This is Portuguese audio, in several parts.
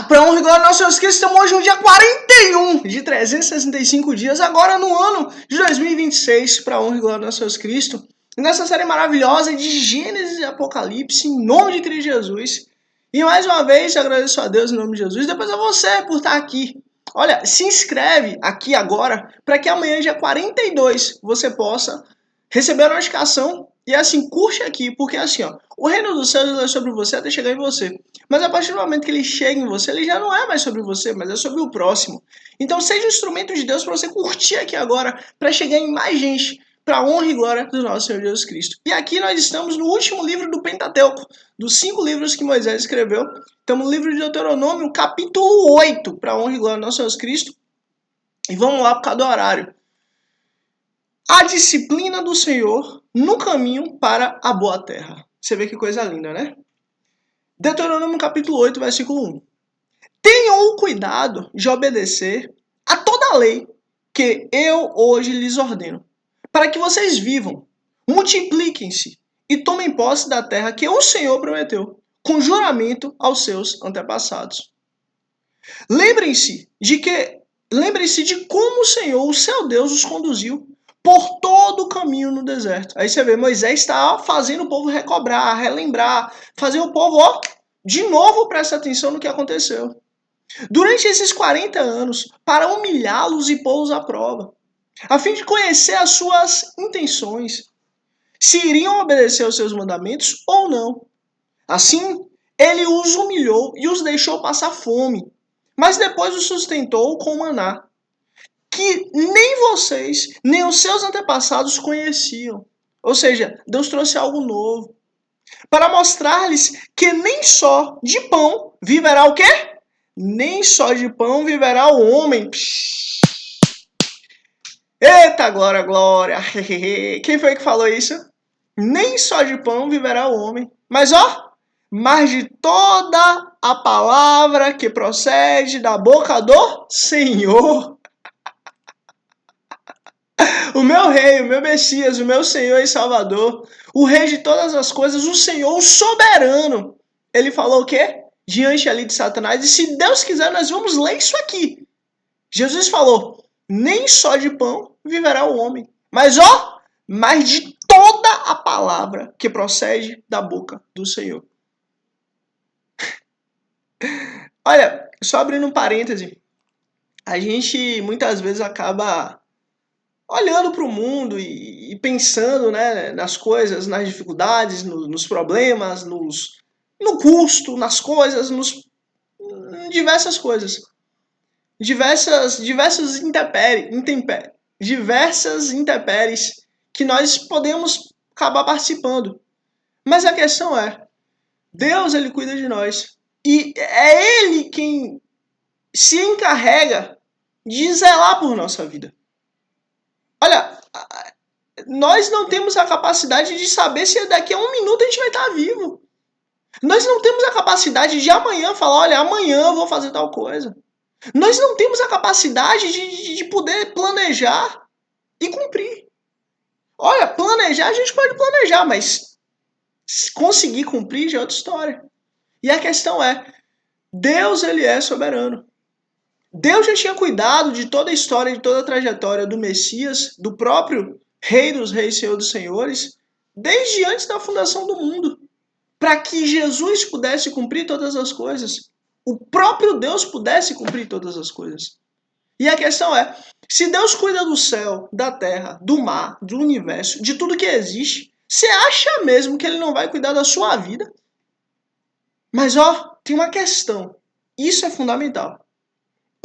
Para honra e glória do nosso Deus Cristo, estamos hoje no dia 41 de 365 dias, agora no ano de 2026, para honra e glória do nosso Deus Cristo. E nessa série maravilhosa de Gênesis e Apocalipse, em nome de Cristo Jesus. E mais uma vez, agradeço a Deus em nome de Jesus, depois a você por estar aqui. Olha, se inscreve aqui agora, para que amanhã, dia 42, você possa receber a notificação. E assim, curte aqui, porque assim, ó, o reino dos céus é sobre você até chegar em você. Mas a partir do momento que ele chega em você, ele já não é mais sobre você, mas é sobre o próximo. Então seja um instrumento de Deus para você curtir aqui agora, para chegar em mais gente, para a honra e glória do nosso Senhor Jesus Cristo. E aqui nós estamos no último livro do Pentateuco, dos 5 livros que Moisés escreveu. Estamos no livro de Deuteronômio, capítulo 8, para a honra e glória do nosso Senhor Jesus Cristo. E vamos lá por causa do horário. A disciplina do Senhor no caminho para a boa terra. Você vê que coisa linda, né? Deuteronômio capítulo 8, versículo 1. Tenham o cuidado de obedecer a toda a lei que eu hoje lhes ordeno, para que vocês vivam, multipliquem-se e tomem posse da terra que o Senhor prometeu, com juramento aos seus antepassados. Lembrem-se de como o Senhor, o seu Deus, os conduziu por todo o caminho no deserto. Aí você vê, Moisés está fazendo o povo recobrar, relembrar, fazer o povo, de novo prestar atenção no que aconteceu. Durante esses 40 anos, para humilhá-los e pô-los à prova, a fim de conhecer as suas intenções, se iriam obedecer aos seus mandamentos ou não. Assim, ele os humilhou e os deixou passar fome, mas depois os sustentou com maná, que nem vocês, nem os seus antepassados conheciam. Ou seja, Deus trouxe algo novo. Para mostrar-lhes que nem só de pão viverá o quê? Nem só de pão viverá o homem. Eita, glória, glória. Quem foi que falou isso? Nem só de pão viverá o homem. Mas de toda a palavra que procede da boca do Senhor. O meu rei, o meu Messias, o meu Senhor e Salvador, o rei de todas as coisas, o Senhor, o soberano. Ele falou o quê? Diante ali de Satanás. E se Deus quiser, nós vamos ler isso aqui. Jesus falou, nem só de pão viverá o homem, mas de toda a palavra que procede da boca do Senhor. Olha, só abrindo um parêntese, a gente muitas vezes acaba olhando para o mundo e pensando, né, nas coisas, nas dificuldades, nos problemas, no custo, nas coisas, em diversas coisas. Diversas intempéries que nós podemos acabar participando. Mas a questão é, Deus, ele cuida de nós. E é ele quem se encarrega de zelar por nossa vida. Olha, nós não temos a capacidade de saber se daqui a 1 minuto a gente vai estar vivo. Nós não temos a capacidade de amanhã falar, olha, amanhã eu vou fazer tal coisa. Nós não temos a capacidade de poder planejar e cumprir. Olha, planejar a gente pode planejar, mas conseguir cumprir já é outra história. E a questão é, Deus, ele é soberano. Deus já tinha cuidado de toda a história, de toda a trajetória do Messias, do próprio Rei dos Reis, Senhor dos Senhores, desde antes da fundação do mundo, para que Jesus pudesse cumprir todas as coisas. O próprio Deus pudesse cumprir todas as coisas. E a questão é, se Deus cuida do céu, da terra, do mar, do universo, de tudo que existe, você acha mesmo que ele não vai cuidar da sua vida? Mas tem uma questão. Isso é fundamental.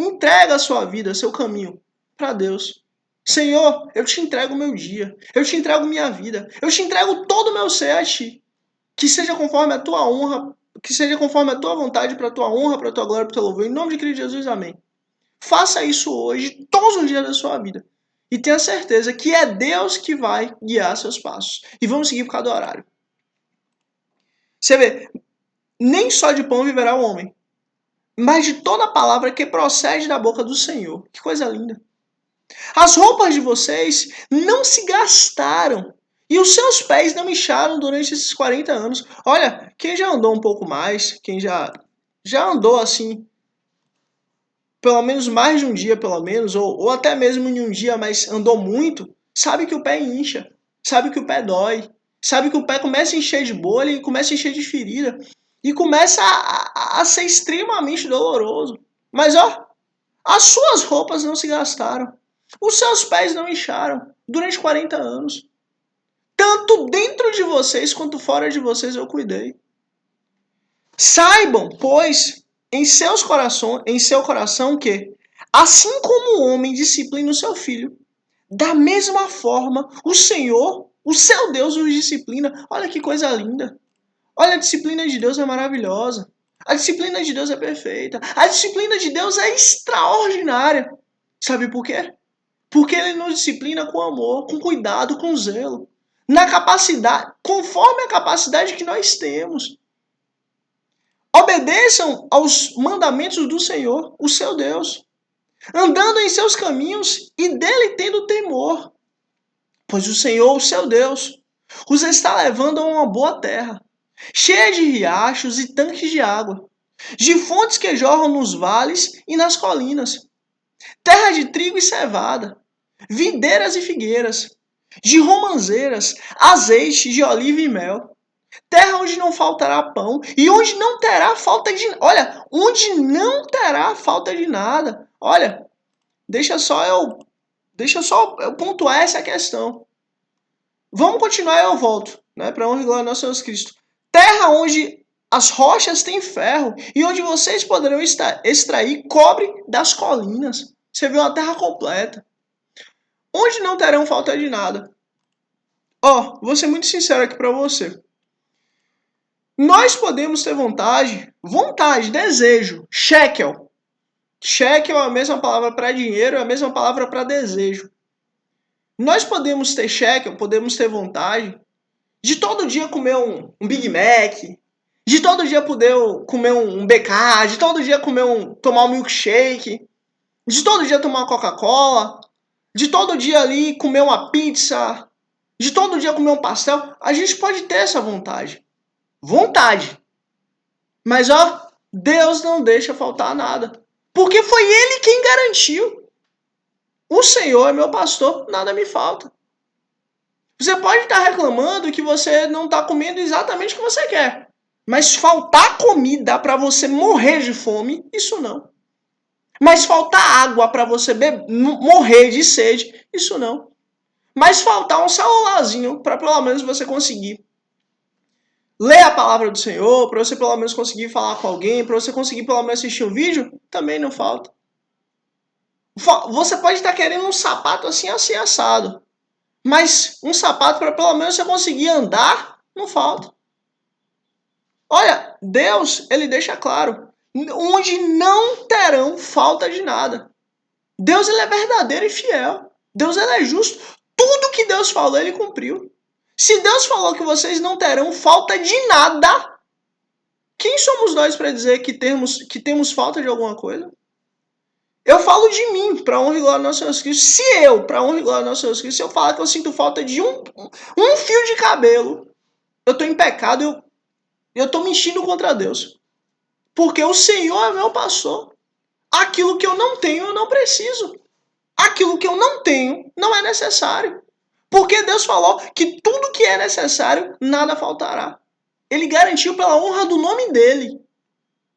Entrega a sua vida, seu caminho para Deus. Senhor, eu te entrego o meu dia. Eu te entrego minha vida. Eu te entrego todo o meu ser a ti. Que seja conforme a tua honra, que seja conforme a tua vontade, para a tua honra, para a tua glória, para o teu louvor. Em nome de Cristo Jesus, amém. Faça isso hoje, todos os dias da sua vida. E tenha certeza que é Deus que vai guiar seus passos. E vamos seguir por causa do horário. Você vê, nem só de pão viverá o homem, mas de toda a palavra que procede da boca do Senhor. Que coisa linda. As roupas de vocês não se gastaram e os seus pés não incharam durante esses 40 anos. Olha, quem já andou um pouco mais, quem já andou assim pelo menos mais de um dia, pelo menos, ou até mesmo em um dia, mas andou muito, sabe que o pé incha, sabe que o pé dói, sabe que o pé começa a encher de bolha e começa a encher de ferida e começa a ser extremamente doloroso. Mas ó, as suas roupas não se gastaram, os seus pés não incharam durante 40 anos. Tanto dentro de vocês quanto fora de vocês eu cuidei. Saibam, pois, em seu coração que, assim como o homem disciplina o seu filho, da mesma forma o Senhor, o seu Deus, os disciplina. Olha que coisa linda. Olha, a disciplina de Deus é maravilhosa. A disciplina de Deus é perfeita. A disciplina de Deus é extraordinária. Sabe por quê? Porque ele nos disciplina com amor, com cuidado, com zelo. Na capacidade, conforme a capacidade que nós temos. Obedeçam aos mandamentos do Senhor, o seu Deus, andando em seus caminhos e dele tendo temor. Pois o Senhor, o seu Deus, os está levando a uma boa terra, cheia de riachos e tanques de água, de fontes que jorram nos vales e nas colinas, terra de trigo e cevada, videiras e figueiras, de romãzeiras, azeite de oliva e mel, terra onde não faltará pão e onde não terá falta de... Olha, onde não terá falta de nada. Olha, deixa só eu pontuar essa questão. Vamos continuar e eu volto, né, para honra e glória ao nosso Jesus Cristo. Terra onde as rochas têm ferro e onde vocês poderão extrair cobre das colinas. Você vê uma terra completa. Onde não terão falta de nada. Ó, vou ser muito sincero aqui para você. Nós podemos ter vontade, desejo, shekel. Shekel é a mesma palavra para dinheiro, é a mesma palavra para desejo. Nós podemos ter shekel, podemos ter vontade de todo dia comer um Big Mac, de todo dia poder comer um BK, de todo dia tomar um milkshake, de todo dia tomar uma Coca-Cola, de todo dia ali comer uma pizza, de todo dia comer um pastel. A gente pode ter essa vontade. Mas ó, Deus não deixa faltar nada. Porque foi Ele quem garantiu. O Senhor é meu pastor, nada me falta. Você pode estar reclamando que você não está comendo exatamente o que você quer. Mas faltar comida para você morrer de fome, isso não. Mas faltar água para você morrer de sede, isso não. Mas faltar um celularzinho para pelo menos você conseguir ler a palavra do Senhor, para você pelo menos conseguir falar com alguém, para você conseguir pelo menos assistir um vídeo, também não falta. Você pode estar querendo um sapato assim assado. Mas um sapato para pelo menos você conseguir andar, não falta. Olha, Deus, ele deixa claro, onde não terão falta de nada. Deus, ele é verdadeiro e fiel. Deus, ele é justo. Tudo que Deus falou, ele cumpriu. Se Deus falou que vocês não terão falta de nada, quem somos nós para dizer que temos falta de alguma coisa? Eu falo de mim, para honra e glória ao nosso Jesus Cristo. Se eu, para honra e glória ao nosso Jesus Cristo, se eu falar que eu sinto falta de um fio de cabelo, eu estou em pecado, eu estou mentindo contra Deus. Porque o Senhor é meu pastor. Aquilo que eu não tenho, eu não preciso. Aquilo que eu não tenho, não é necessário. Porque Deus falou que tudo que é necessário, nada faltará. Ele garantiu pela honra do nome dele.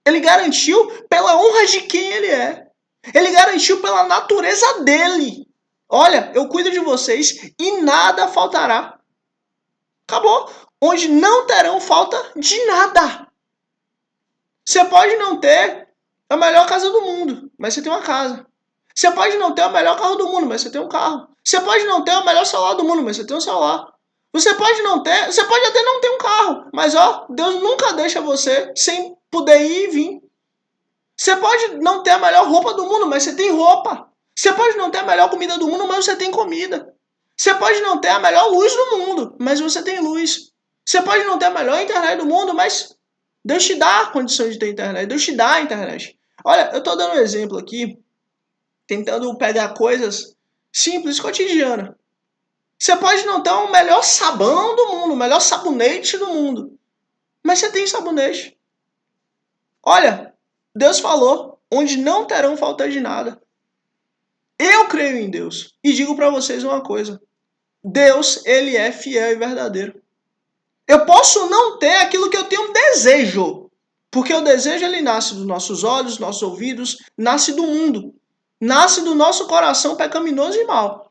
Ele garantiu pela honra de quem ele é. Ele garantiu pela natureza dele. Olha, eu cuido de vocês e nada faltará. Acabou. Onde não terão falta de nada. Você pode não ter a melhor casa do mundo, mas você tem uma casa. Você pode não ter o melhor carro do mundo, mas você tem um carro. Você pode não ter o melhor celular do mundo, mas você tem um celular. Você pode até não ter um carro, mas ó, Deus nunca deixa você sem poder ir e vir. Você pode não ter a melhor roupa do mundo, mas você tem roupa. Você pode não ter a melhor comida do mundo, mas você tem comida. Você pode não ter a melhor luz do mundo, mas você tem luz. Você pode não ter a melhor internet do mundo, mas Deus te dá a condição de ter internet. Deus te dá a internet. Olha, eu estou dando um exemplo aqui, tentando pegar coisas simples, cotidianas. Você pode não ter o melhor sabão do mundo, o melhor sabonete do mundo, mas você tem sabonete. Olha, Deus falou, onde não terão falta de nada. Eu creio em Deus e digo para vocês uma coisa. Deus, ele é fiel e verdadeiro. Eu posso não ter aquilo que eu tenho desejo, porque o desejo ele nasce dos nossos olhos, dos nossos ouvidos, nasce do mundo, nasce do nosso coração pecaminoso e mau.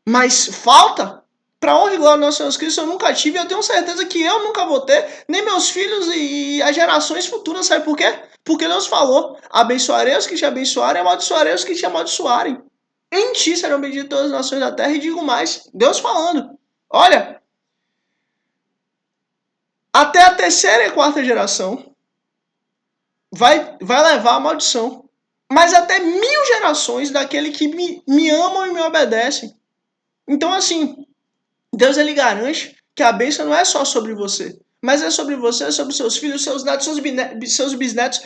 Mas falta, para honra e glória do nosso Senhor Cristo, eu nunca tive, eu tenho certeza que eu nunca vou ter, nem meus filhos e as gerações futuras, sabe por quê? Porque Deus falou, abençoarei os que te abençoarem, amaldiçoarei os que te amaldiçoarem. Em ti serão benditas todas as nações da terra, e digo mais, Deus falando, olha, até a terceira e quarta geração vai levar a maldição. Mas até 1000 gerações daquele que me amam e me obedecem. Então, assim, Deus ele garante que a bênção não é só sobre você, mas é sobre você, é sobre seus filhos, seus netos, seus bisnetos,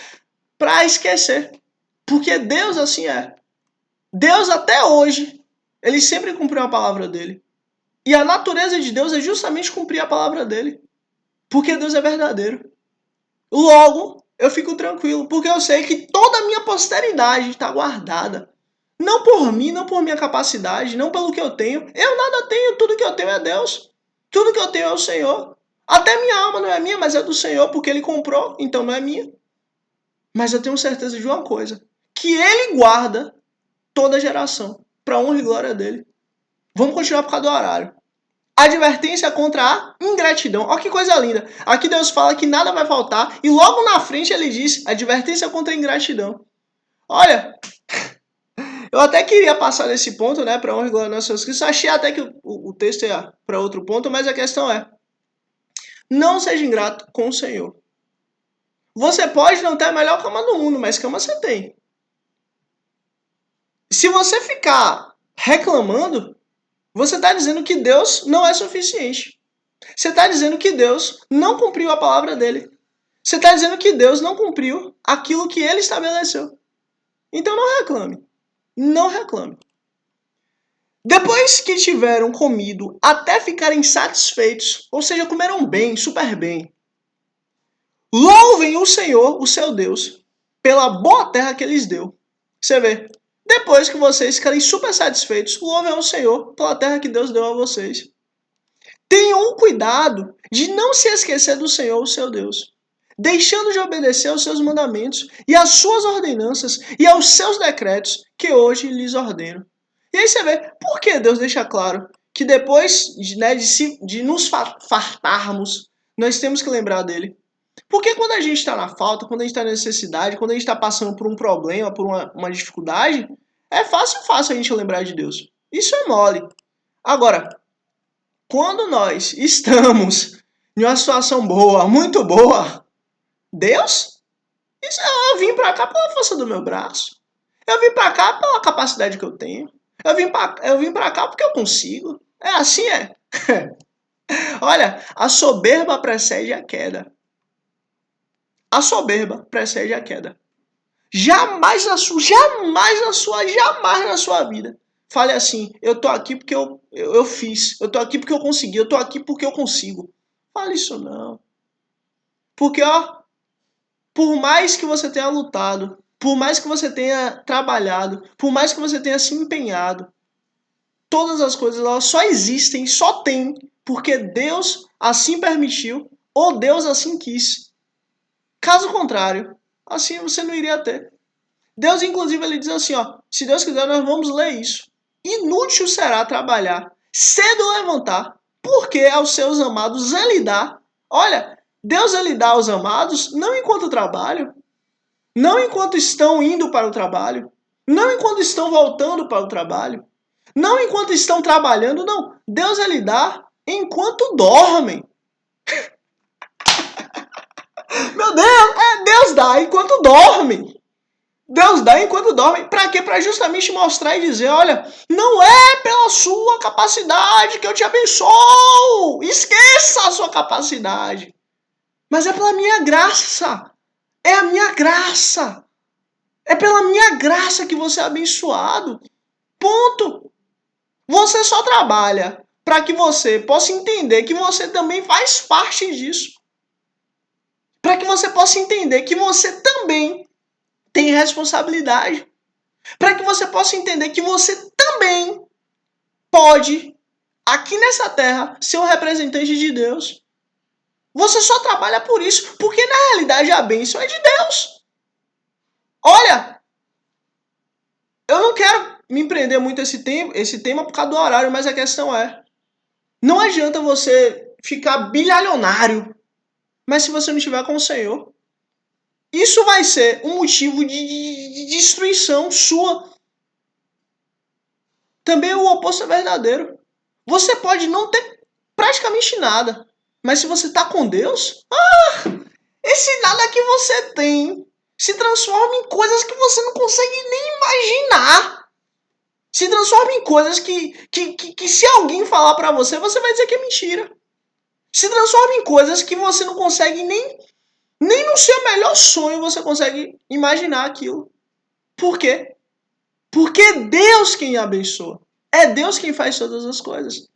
para esquecer. Porque Deus assim é. Deus até hoje, ele sempre cumpriu a palavra dele. E a natureza de Deus é justamente cumprir a palavra dele. Porque Deus é verdadeiro. Logo, eu fico tranquilo, porque eu sei que toda a minha posteridade está guardada. Não por mim, não por minha capacidade, não pelo que eu tenho. Eu nada tenho, tudo que eu tenho é Deus. Tudo que eu tenho é o Senhor. Até minha alma não é minha, mas é do Senhor, porque Ele comprou, então não é minha. Mas eu tenho certeza de uma coisa, que Ele guarda toda a geração, para honra e glória dEle. Vamos continuar por causa do horário. Advertência contra a ingratidão. Olha que coisa linda. Aqui Deus fala que nada vai faltar e logo na frente ele diz advertência contra a ingratidão. Olha, eu até queria passar nesse ponto, né, para honra e glória dos seus Cristo. Achei até que o texto ia para outro ponto, mas a questão é, não seja ingrato com o Senhor. Você pode não ter a melhor cama do mundo, mas cama você tem. Se você ficar reclamando, você está dizendo que Deus não é suficiente. Você está dizendo que Deus não cumpriu a palavra dele. Você está dizendo que Deus não cumpriu aquilo que ele estabeleceu. Então não reclame. Não reclame. Depois que tiveram comido até ficarem satisfeitos, ou seja, comeram bem, super bem, louvem o Senhor, o seu Deus, pela boa terra que lhes deu. Você vê, depois que vocês ficarem super satisfeitos, louvem ao Senhor pela terra que Deus deu a vocês. Tenham um cuidado de não se esquecer do Senhor, o seu Deus, deixando de obedecer aos seus mandamentos e às suas ordenanças e aos seus decretos que hoje lhes ordeno. E aí você vê, por que Deus deixa claro que depois de nos fartarmos, nós temos que lembrar dele? Porque quando a gente está na falta, quando a gente está na necessidade, quando a gente está passando por um problema, por uma dificuldade, é fácil a gente lembrar de Deus. Isso é mole. Agora, quando nós estamos em uma situação boa, muito boa, Deus, eu vim para cá pela força do meu braço. Eu vim para cá pela capacidade que eu tenho. Eu vim para cá porque eu consigo. É assim, é. Olha, a soberba precede a queda. A soberba precede a queda. Jamais na sua vida. Fale assim, eu tô aqui porque eu fiz. Eu tô aqui porque eu consegui. Eu tô aqui porque eu consigo. Fale isso não. Porque, ó, por mais que você tenha lutado, por mais que você tenha trabalhado, por mais que você tenha se empenhado, todas as coisas elas só existem, só tem, porque Deus assim permitiu ou Deus assim quis. Caso contrário, assim você não iria ter. Deus, inclusive, ele diz assim, ó, se Deus quiser, nós vamos ler isso. Inútil será trabalhar, cedo levantar, porque aos seus amados ele dá. Olha, Deus ele dá aos amados não enquanto trabalham, não enquanto estão indo para o trabalho, não enquanto estão voltando para o trabalho, não enquanto estão trabalhando, não. Deus ele dá enquanto dormem. Meu Deus, Deus dá enquanto dormem. Deus dá enquanto dorme. Para quê? Para justamente mostrar e dizer, olha, não é pela sua capacidade que eu te abençoo. Esqueça a sua capacidade. Mas é pela minha graça. É a minha graça. É pela minha graça que você é abençoado. Ponto. Você só trabalha para que você possa entender que você também faz parte disso. Para que você possa entender que você também tem responsabilidade. Para que você possa entender que você também pode, aqui nessa terra, ser um representante de Deus. Você só trabalha por isso, porque na realidade a bênção é de Deus. Olha, eu não quero me empreender muito esse tema por causa do horário, mas a questão é, não adianta você ficar bilionário, mas se você não estiver com o Senhor, isso vai ser um motivo de destruição sua. Também o oposto é verdadeiro. Você pode não ter praticamente nada, mas se você está com Deus, esse nada que você tem se transforma em coisas que você não consegue nem imaginar. Se transforma em coisas que se alguém falar para você, você vai dizer que é mentira. Se transforma em coisas que você não consegue nem no seu melhor sonho você consegue imaginar aquilo. Por quê? Porque é Deus quem abençoa. É Deus quem faz todas as coisas.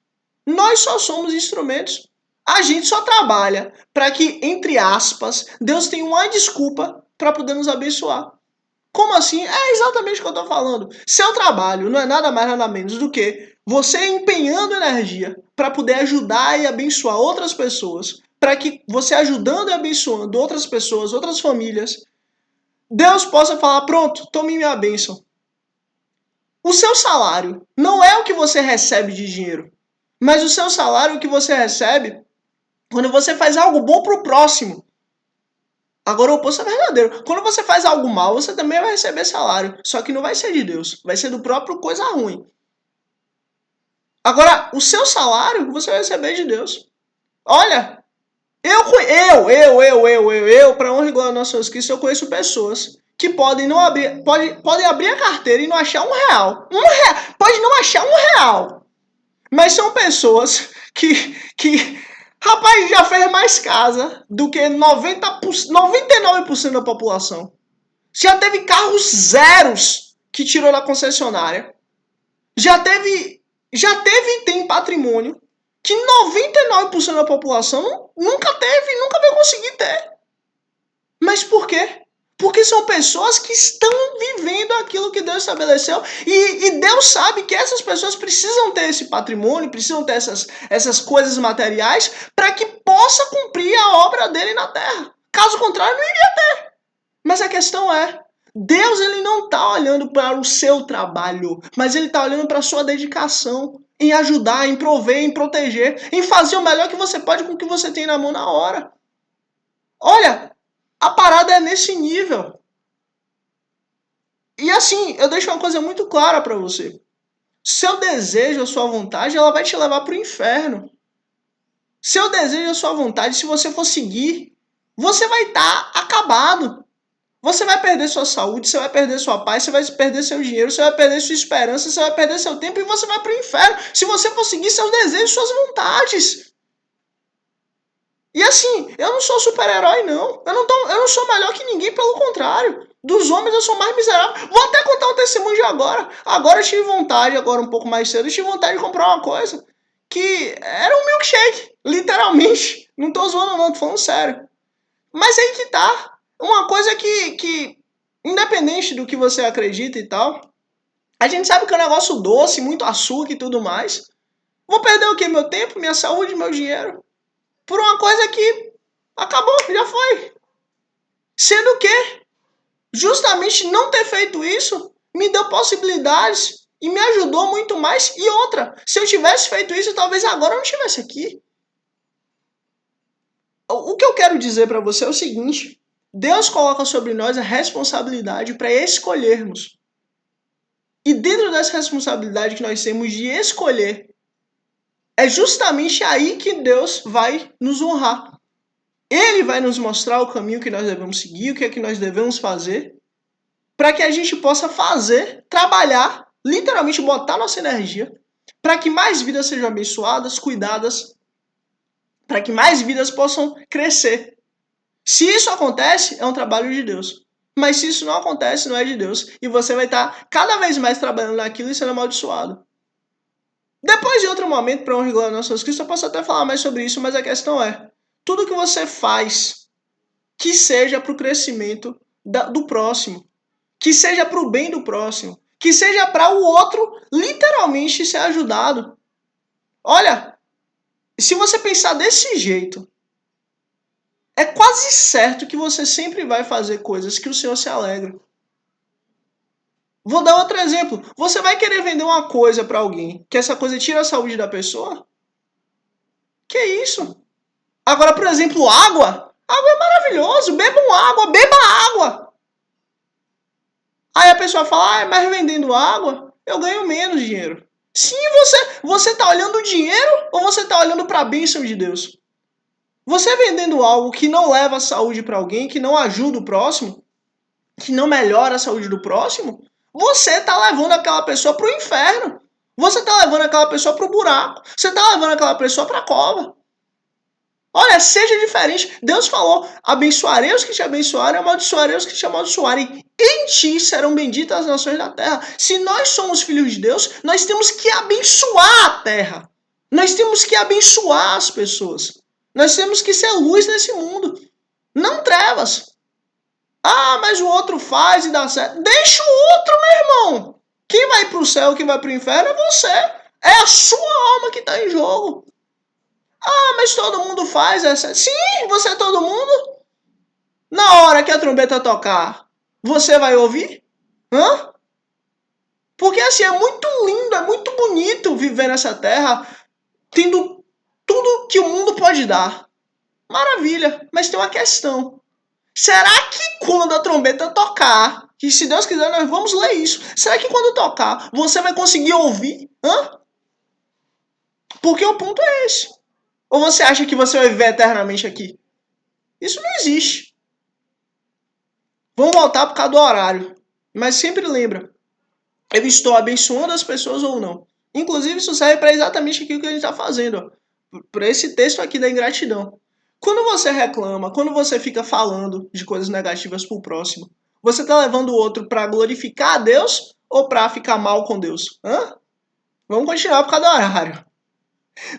Nós só somos instrumentos. A gente só trabalha para que, entre aspas, Deus tenha uma desculpa para poder nos abençoar. Como assim? É exatamente o que eu estou falando. Seu trabalho não é nada mais nada menos do que você empenhando energia para poder ajudar e abençoar outras pessoas. Para que você ajudando e abençoando outras pessoas, outras famílias, Deus possa falar, pronto, tome minha bênção. O seu salário não é o que você recebe de dinheiro, mas o seu salário é o que você recebe quando você faz algo bom para o próximo. Agora o oposto é verdadeiro. Quando você faz algo mal, você também vai receber salário. Só que não vai ser de Deus. Vai ser do próprio coisa ruim. Agora, o seu salário, você vai receber de Deus. Olha, para honra e glória do nosso Jesus Cristo, eu conheço pessoas que podem abrir a carteira e não achar R$1. Pode não achar R$1. Mas são pessoas que rapaz, já fez mais casa do que 99% da população. Já teve carros zeros que tirou da concessionária. Já teve e tem patrimônio que 99% da população nunca teve e nunca vai conseguir ter. Mas por quê? Porque são pessoas que estão vivendo aquilo que Deus estabeleceu. E Deus sabe que essas pessoas precisam ter esse patrimônio, precisam ter essas coisas materiais para que possa cumprir a obra dele na terra. Caso contrário, não iria ter. Mas a questão é, Deus ele não está olhando para o seu trabalho, mas ele está olhando para a sua dedicação em ajudar, em prover, em proteger, em fazer o melhor que você pode com o que você tem na mão na hora. Olha, a parada é nesse nível. E assim, eu deixo uma coisa muito clara para você. Seu desejo, a sua vontade, ela vai te levar para o inferno. Seu desejo, a sua vontade, se você for seguir, você vai estar acabado. Você vai perder sua saúde, você vai perder sua paz, você vai perder seu dinheiro, você vai perder sua esperança, você vai perder seu tempo e você vai para o inferno. Se você for seguir seus desejos, suas vontades. E assim, eu não sou super-herói, não. Eu não sou melhor que ninguém, pelo contrário. Dos homens eu sou mais miserável. Vou até contar um testemunho de agora. Agora eu tive vontade, agora um pouco mais cedo, eu tive vontade de comprar uma coisa que era um milkshake, literalmente. Não tô zoando não, tô falando sério. Mas aí que tá. Uma coisa que independente do que você acredita e tal, a gente sabe que é um negócio doce, muito açúcar e tudo mais. Vou perder o quê? Meu tempo, minha saúde, meu dinheiro? Por uma coisa que acabou, já foi. Sendo que, justamente não ter feito isso, me deu possibilidades e me ajudou muito mais. E outra, se eu tivesse feito isso, talvez agora eu não estivesse aqui. O que eu quero dizer para você é o seguinte, Deus coloca sobre nós a responsabilidade para escolhermos. E dentro dessa responsabilidade que nós temos de escolher, é justamente aí que Deus vai nos honrar. Ele vai nos mostrar o caminho que nós devemos seguir, o que é que nós devemos fazer, para que a gente possa fazer, trabalhar, literalmente botar nossa energia, para que mais vidas sejam abençoadas, cuidadas, para que mais vidas possam crescer. Se isso acontece, é um trabalho de Deus. Mas se isso não acontece, não é de Deus. E você vai estar cada vez mais trabalhando naquilo e sendo amaldiçoado. Depois, em outro momento, para honra e glória do nosso Jesus Cristo, eu posso até falar mais sobre isso, mas a questão é, tudo que você faz, que seja para o crescimento do próximo. que seja para o bem do próximo, que seja para o outro literalmente ser ajudado. Olha, se você pensar desse jeito, é quase certo que você sempre vai fazer coisas que o Senhor se alegra. Vou dar outro exemplo. Você vai querer vender uma coisa para alguém, que essa coisa tira a saúde da pessoa? Que isso? Agora, por exemplo, água. Água é maravilhoso. Bebam água, beba água. Aí a pessoa fala, mas vendendo água, eu ganho menos dinheiro. Sim, você tá olhando o dinheiro ou você tá olhando para a bênção de Deus? Você vendendo algo que não leva a saúde para alguém, que não ajuda o próximo, que não melhora a saúde do próximo, você está levando aquela pessoa para o inferno. Você está levando aquela pessoa para o buraco. Você está levando aquela pessoa para a cova. Olha, seja diferente. Deus falou, abençoarei os que te abençoarem, amaldiçoarei os que te amaldiçoarem. Em ti serão benditas as nações da terra. Se nós somos filhos de Deus, nós temos que abençoar a terra. Nós temos que abençoar as pessoas. Nós temos que ser luz nesse mundo. Não trevas. Ah, mas o outro faz e dá certo. Deixa o outro, meu irmão. Quem vai para o céu, quem vai para o inferno é você. É a sua alma que está em jogo. Ah, mas todo mundo faz essa. Sim, você é todo mundo. Na hora que a trombeta tocar, você vai ouvir? Hã? Porque assim, é muito lindo, é muito bonito viver nessa terra, tendo tudo que o mundo pode dar. Maravilha, mas tem uma questão. Será que quando a trombeta tocar, que se Deus quiser nós vamos ler isso, será que quando tocar você vai conseguir ouvir? Hã? Porque o ponto é esse. Ou você acha que você vai viver eternamente aqui? Isso não existe. Vamos voltar por causa do horário. Mas sempre lembra, eu estou abençoando as pessoas ou não. Inclusive isso serve para exatamente aquilo que a gente está fazendo. Para esse texto aqui da ingratidão. Quando você reclama, quando você fica falando de coisas negativas pro próximo, você está levando o outro para glorificar a Deus ou para ficar mal com Deus? Hã? Vamos continuar por causa do horário.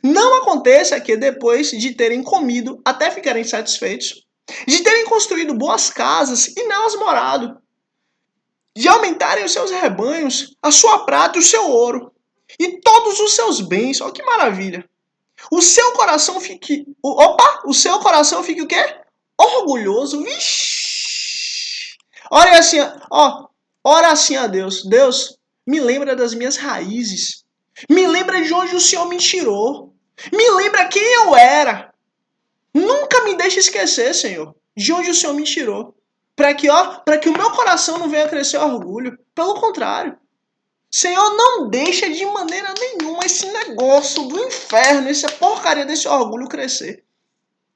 Não aconteça que depois de terem comido até ficarem satisfeitos, de terem construído boas casas e nelas morado, de aumentarem os seus rebanhos, a sua prata e o seu ouro, e todos os seus bens, olha que maravilha. O seu coração fique... o seu coração fique o quê? Orgulhoso. Vixe! Ora assim, ó, ora assim a Deus. Deus, me lembra das minhas raízes. Me lembra de onde o Senhor me tirou. Me lembra quem eu era. Nunca me deixe esquecer, Senhor, de onde o Senhor me tirou. Para que o meu coração não venha crescer orgulho. Pelo contrário. Senhor, não deixa de maneira nenhuma esse negócio do inferno, essa porcaria desse orgulho crescer.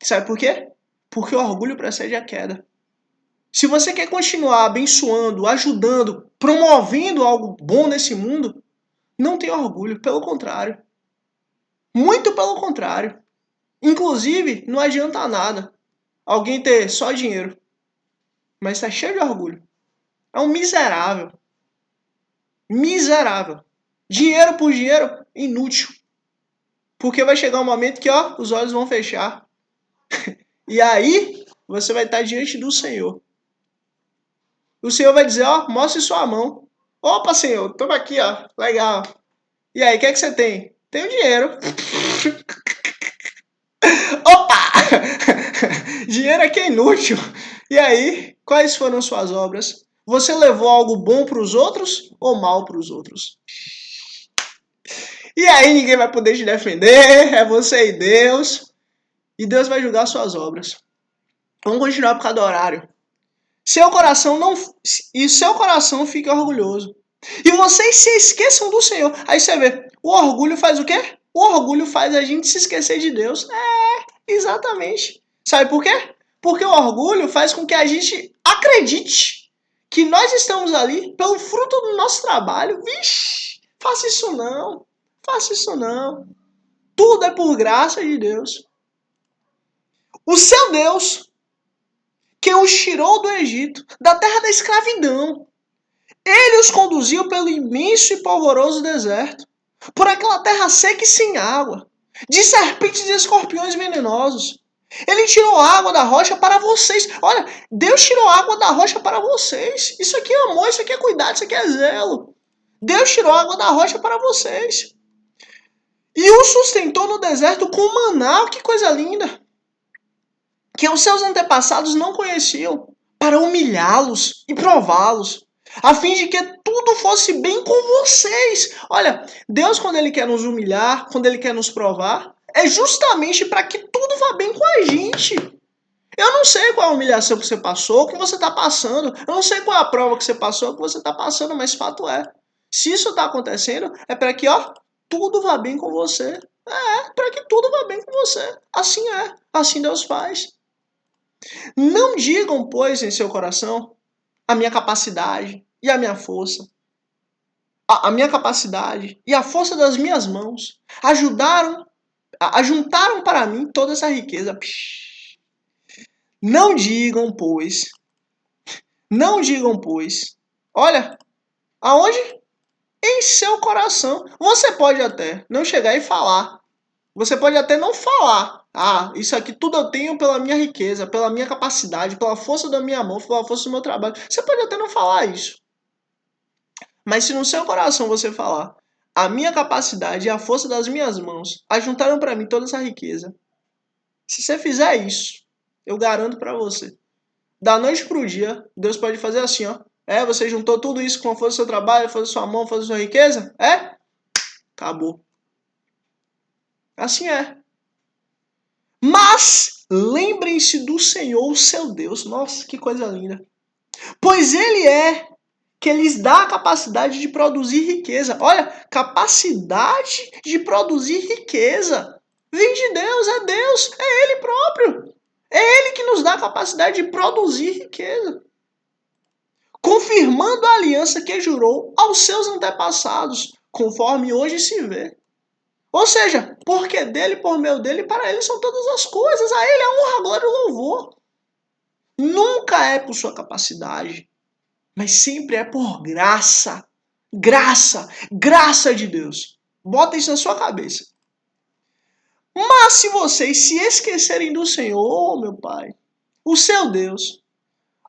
Sabe por quê? Porque o orgulho precede a queda. Se você quer continuar abençoando, ajudando, promovendo algo bom nesse mundo, não tenha orgulho, pelo contrário. Muito pelo contrário. Inclusive, não adianta nada alguém ter só dinheiro, mas está cheio de orgulho. É um miserável. Miserável. Dinheiro por dinheiro, inútil. Porque vai chegar um momento que os olhos vão fechar. E aí, você vai estar diante do Senhor. O Senhor vai dizer, mostre sua mão. Opa, Senhor, toma aqui, legal. E aí, o que é que você tem? Tenho dinheiro. Opa! Dinheiro aqui é inútil. E aí, quais foram suas obras? Você levou algo bom para os outros ou mal para os outros? E aí ninguém vai poder te defender, é você e Deus. E Deus vai julgar suas obras. Vamos continuar por causa do horário. Seu coração fica orgulhoso. E vocês se esqueçam do Senhor. Aí você vê, o orgulho faz o quê? O orgulho faz a gente se esquecer de Deus. Exatamente. Sabe por quê? Porque o orgulho faz com que a gente acredite que nós estamos ali pelo fruto do nosso trabalho. Vixe, faça isso não. Faça isso não. Tudo é por graça de Deus. O seu Deus, que os tirou do Egito, da terra da escravidão. Ele os conduziu pelo imenso e polvoroso deserto, por aquela terra seca e sem água, de serpentes e escorpiões venenosos. Ele tirou água da rocha para vocês. Olha, Deus tirou água da rocha para vocês. Isso aqui é amor, isso aqui é cuidado, isso aqui é zelo. Deus tirou água da rocha para vocês. E o sustentou no deserto com maná. Que coisa linda. Que os seus antepassados não conheciam. Para humilhá-los e prová-los. A fim de que tudo fosse bem com vocês. Olha, Deus, quando Ele quer nos humilhar, quando Ele quer nos provar, é justamente para que tudo vá bem com a gente. Eu não sei qual a humilhação que você passou, o que você está passando. Eu não sei qual a prova que você passou, o que você está passando, mas fato é. Se isso está acontecendo, é para que, tudo vá bem com você. Para que tudo vá bem com você. Assim é. Assim Deus faz. Não digam, pois, em seu coração, a minha capacidade e a minha força. A minha capacidade e a força das minhas mãos ajuntaram para mim toda essa riqueza. Não digam, pois. Olha, aonde? Em seu coração. Você pode até não chegar e falar. Você pode até não falar. Isso aqui tudo eu tenho pela minha riqueza, pela minha capacidade, pela força da minha mão, pela força do meu trabalho. Você pode até não falar isso. Mas se no seu coração você falar, a minha capacidade e a força das minhas mãos ajuntaram para mim toda essa riqueza. Se você fizer isso, eu garanto para você, da noite pro dia, Deus pode fazer assim, você juntou tudo isso com a força do seu trabalho, a força da sua mão, a força da sua riqueza? Acabou. Assim é. Mas lembrem-se do Senhor, o seu Deus. Nossa, que coisa linda. Pois Ele é que lhes dá a capacidade de produzir riqueza. Olha, capacidade de produzir riqueza. Vem de Deus, é Ele próprio. É Ele que nos dá a capacidade de produzir riqueza. Confirmando a aliança que jurou aos seus antepassados, conforme hoje se vê. Ou seja, porque dele, por meio dele, para ele são todas as coisas. A ele a honra, a glória e o louvor. Nunca é por sua capacidade, mas sempre é por graça. Graça de Deus. Bota isso na sua cabeça. Mas se vocês se esquecerem do Senhor, meu Pai, o seu Deus,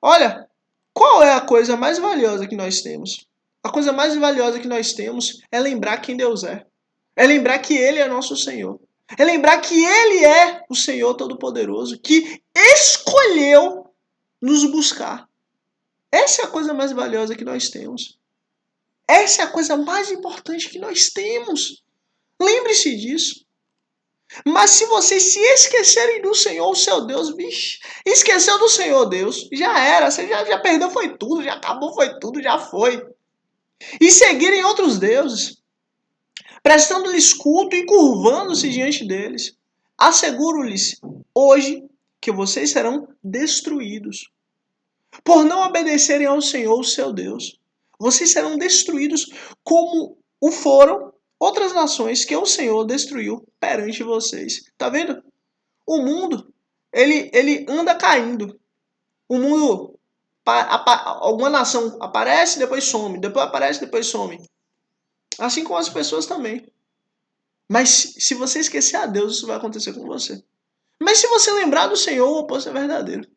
olha, qual é a coisa mais valiosa que nós temos? A coisa mais valiosa que nós temos é lembrar quem Deus é. É lembrar que Ele é nosso Senhor. É lembrar que Ele é o Senhor Todo-Poderoso, que escolheu nos buscar. Essa é a coisa mais valiosa que nós temos. Essa é a coisa mais importante que nós temos. Lembre-se disso. Mas se vocês se esquecerem do Senhor, o seu Deus, esqueceu do Senhor Deus, já era, você já perdeu, foi tudo, já acabou, foi tudo, já foi. E seguirem outros deuses, prestando-lhes culto e curvando-se diante deles, asseguro-lhes hoje que vocês serão destruídos, por não obedecerem ao Senhor, o seu Deus. Vocês serão destruídos como o foram outras nações que o Senhor destruiu perante vocês. Tá vendo? O mundo, ele anda caindo. O mundo, alguma nação aparece, depois some. Depois aparece, depois some. Assim como as pessoas também. Mas se você esquecer a Deus, isso vai acontecer com você. Mas se você lembrar do Senhor, o oposto é verdadeiro.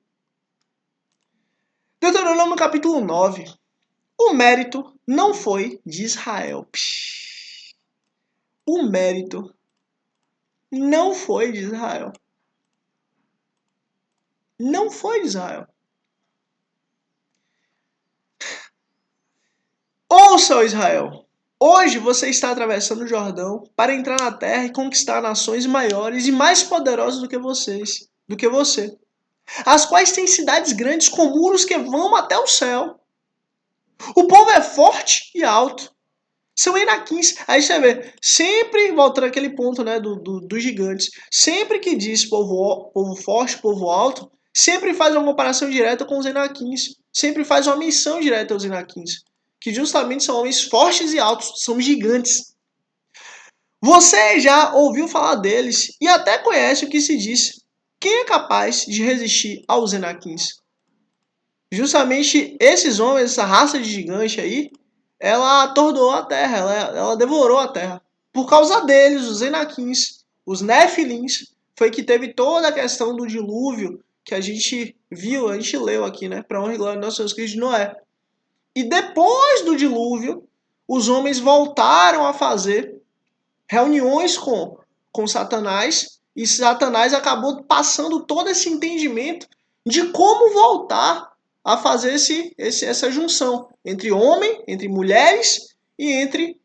Deuteronômio capítulo 9. O mérito não foi de Israel. O mérito não foi de Israel. Não foi de Israel. Ouça, Israel. Hoje você está atravessando o Jordão para entrar na terra e conquistar nações maiores e mais poderosas do que você. As quais têm cidades grandes com muros que vão até o céu. O povo é forte e alto. São Enaquins. Aí você vê, sempre voltando àquele ponto, né, dos gigantes. Sempre que diz povo forte, povo alto, sempre faz uma comparação direta com os Enaquins. Sempre faz uma menção direta aos Enaquins. Que justamente são homens fortes e altos, são gigantes. Você já ouviu falar deles e até conhece o que se diz. Quem é capaz de resistir aos Enaquins? Justamente esses homens, essa raça de gigante aí, ela atordoou a terra, ela devorou a terra. Por causa deles, os Enaquins, os Nefilins, foi que teve toda a questão do dilúvio que a gente viu, a gente leu aqui, né? Para honra e glória do nosso Deus Cristo de Noé. E depois do dilúvio, os homens voltaram a fazer reuniões com Satanás, e Satanás acabou passando todo esse entendimento de como voltar a fazer essa junção entre homem, entre mulheres e entre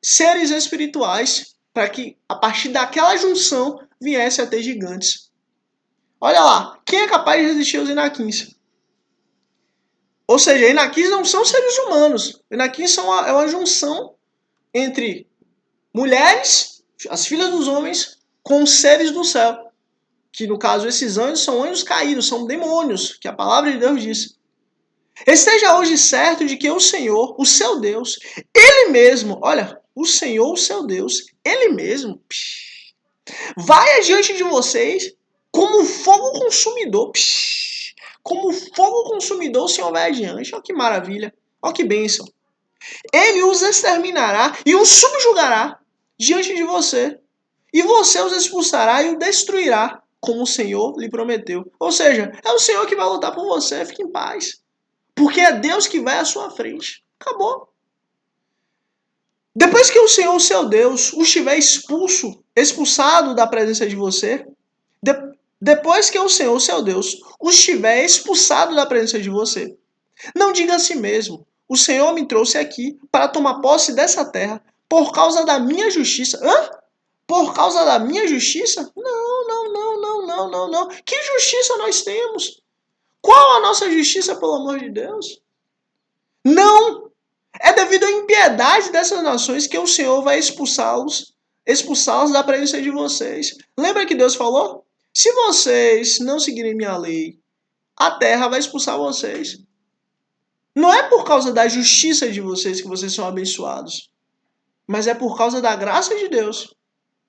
seres espirituais, para que a partir daquela junção viesse a ter gigantes. Olha lá, quem é capaz de resistir aos Inaquins? Ou seja, Inaquins não são seres humanos. Inaquins é uma junção entre mulheres, as filhas dos homens, com os seres do céu. Que no caso esses anjos são anjos caídos, são demônios, que a palavra de Deus diz. Esteja hoje certo de que o Senhor, o seu Deus, Ele mesmo, olha, o Senhor, o seu Deus, Ele mesmo, vai adiante de vocês como fogo consumidor. Como fogo consumidor o Senhor vai adiante. Olha que maravilha, olha que bênção. Ele os exterminará e os subjugará diante de você. E você os expulsará e o destruirá, como o Senhor lhe prometeu. Ou seja, é o Senhor que vai lutar por você, fique em paz. Porque é Deus que vai à sua frente. Acabou. Depois que o Senhor, o seu Deus, os tiver expulsado da presença de você, depois que o Senhor, o seu Deus, os tiver expulsado da presença de você, não diga a si mesmo, o Senhor me trouxe aqui para tomar posse dessa terra por causa da minha justiça. Hã? Por causa da minha justiça? Não. Que justiça nós temos? Qual a nossa justiça, pelo amor de Deus? Não! É devido à impiedade dessas nações que o Senhor vai expulsá-los da presença de vocês. Lembra que Deus falou? Se vocês não seguirem minha lei, a terra vai expulsar vocês. Não é por causa da justiça de vocês que vocês são abençoados, mas é por causa da graça de Deus.